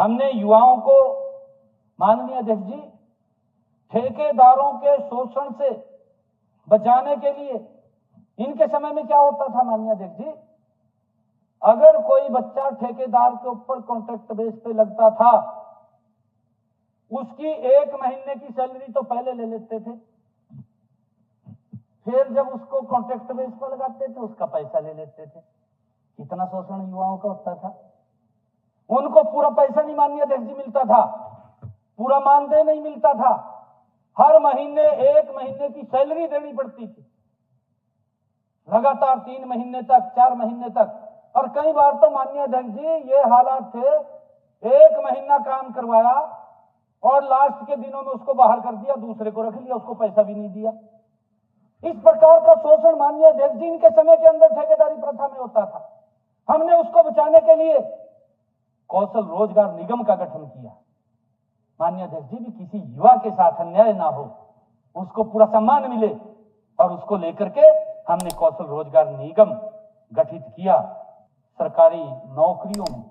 हमने युवाओं को, माननीय अध्यक्ष जी, ठेकेदारों के शोषण से बचाने के लिए, इनके समय में क्या होता था माननीय अध्यक्ष जी, अगर कोई बच्चा ठेकेदार के ऊपर कॉन्ट्रैक्ट बेस पे लगता था, उसकी 1 महीने की सैलरी तो पहले ले लेते थे, फिर जब उसको कॉन्ट्रैक्ट बेस पर लगाते थे उसका पैसा ले लेते थे। कितना शोषण युवाओं का होता था। उनको पूरा पैसा नहीं माननीय अध्यक्ष जी मिलता था, पूरा मानदेय नहीं मिलता था, हर महीने 1 महीने की सैलरी देनी पड़ती थी, लगातार 3 महीने तक, 4 महीने तक। और कई बार तो माननीय अध्यक्ष जी ये हालात थे, 1 महीना काम करवाया और लास्ट के दिनों में उसको बाहर कर दिया, दूसरे को रख लिया, उसको पैसा भी नहीं दिया। इस प्रकार का शोषण माननीय अध्यक्ष जी इनके समय के अंदर ठेकेदारी प्रथा में होता था। हमने उसको बचाने के लिए कौशल रोजगार निगम का गठन किया। माननीय अध्यक्ष जी, भी किसी युवा के साथ अन्याय ना हो, उसको पूरा सम्मान मिले, और उसको लेकर के हमने कौशल रोजगार निगम गठित किया। सरकारी नौकरियों में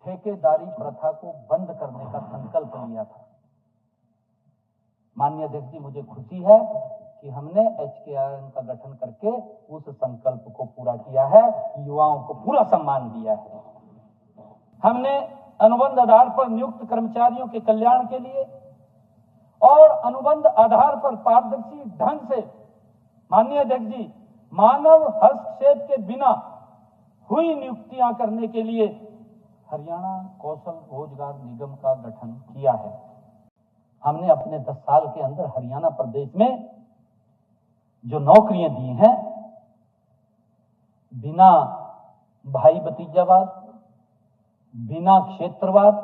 ठेकेदारी प्रथा को बंद करने का संकल्प लिया था। माननीय अध्यक्ष जी, मुझे खुशी है कि हमने HKRN का गठन करके उस संकल्प को पूरा किया है, युवाओं को पूरा सम्मान दिया है। हमने अनुबंध आधार पर नियुक्त कर्मचारियों के कल्याण के लिए और अनुबंध आधार पर पारदर्शी ढंग से, माननीय अध्यक्ष जी, मानव हस्तक्षेप के बिना हुई नियुक्तियां करने के लिए हरियाणा कौशल रोजगार निगम का गठन किया है। हमने अपने 10 साल के अंदर हरियाणा प्रदेश में जो नौकरियां दी हैं, बिना भाई भतीजावाद, बिना क्षेत्रवाद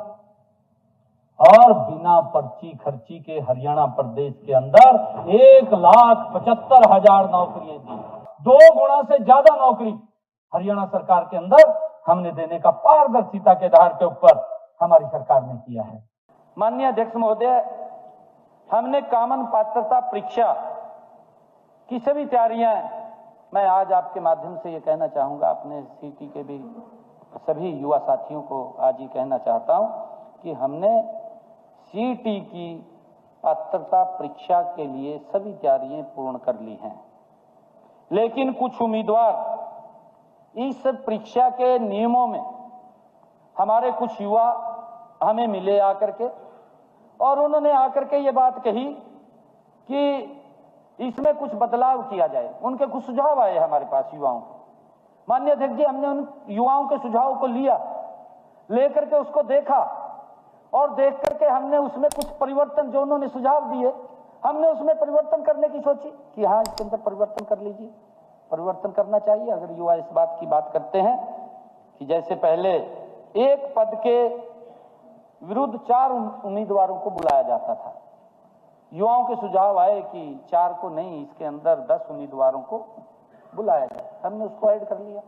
और बिना पर्ची खर्ची के हरियाणा प्रदेश के अंदर 1,75,000 नौकरियां दी। 2 गुना से ज्यादा नौकरी हरियाणा सरकार के अंदर हमने देने का पारदर्शिता के आधार के ऊपर हमारी सरकार ने किया है। माननीय अध्यक्ष महोदय, हमने कॉमन पात्रता परीक्षा की सभी तैयारियां, मैं आज आपके माध्यम से ये कहना चाहूंगा, अपने सीटी के भी सभी युवा साथियों को आज ही कहना चाहता हूं कि हमने सीटी की पात्रता परीक्षा के लिए सभी तैयारियां पूर्ण कर ली हैं। लेकिन कुछ उम्मीदवार इस परीक्षा के नियमों में, हमारे कुछ युवा हमें मिले आकर के, और उन्होंने आकर के ये बात कही कि इसमें कुछ बदलाव किया जाए। उनके कुछ सुझाव आए हमारे पास युवाओं को। माननीय अध्यक्ष जी, हमने उन युवाओं के सुझाव को लिया, लेकर के उसको देखा, और देख करके हमने उसमें कुछ परिवर्तन, जो उन्होंने सुझाव दिए, हमने उसमें परिवर्तन करने की सोची कि हाँ, इसके अंदर परिवर्तन कर लीजिए, परिवर्तन करना चाहिए। अगर युवा इस बात की बात करते हैं कि जैसे पहले 1 पद के विरुद्ध 4 उम्मीदवारों को बुलाया जाता था, युवाओं के सुझाव आए कि 4 को नहीं, इसके अंदर 10 उम्मीदवारों को बुलाया जाए। हमने उसको ऐड कर लिया,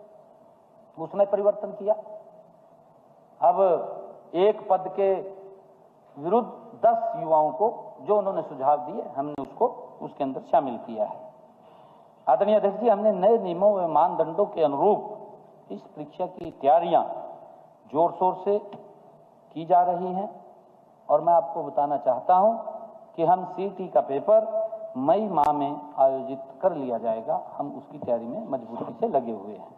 उसमें परिवर्तन किया। अब 1 पद के विरुद्ध 10 युवाओं को, जो उन्होंने सुझाव दिए, हमने उसको उसके अंदर शामिल किया है। आदरणीय अध्यक्ष जी, हमने नए नियमों व मानदंडों के अनुरूप इस परीक्षा की तैयारियां जोर शोर से की जा रही हैं, और मैं आपको बताना चाहता हूं कि हम सीटी का पेपर मई माह में आयोजित कर लिया जाएगा। हम उसकी तैयारी में मजबूती से लगे हुए हैं।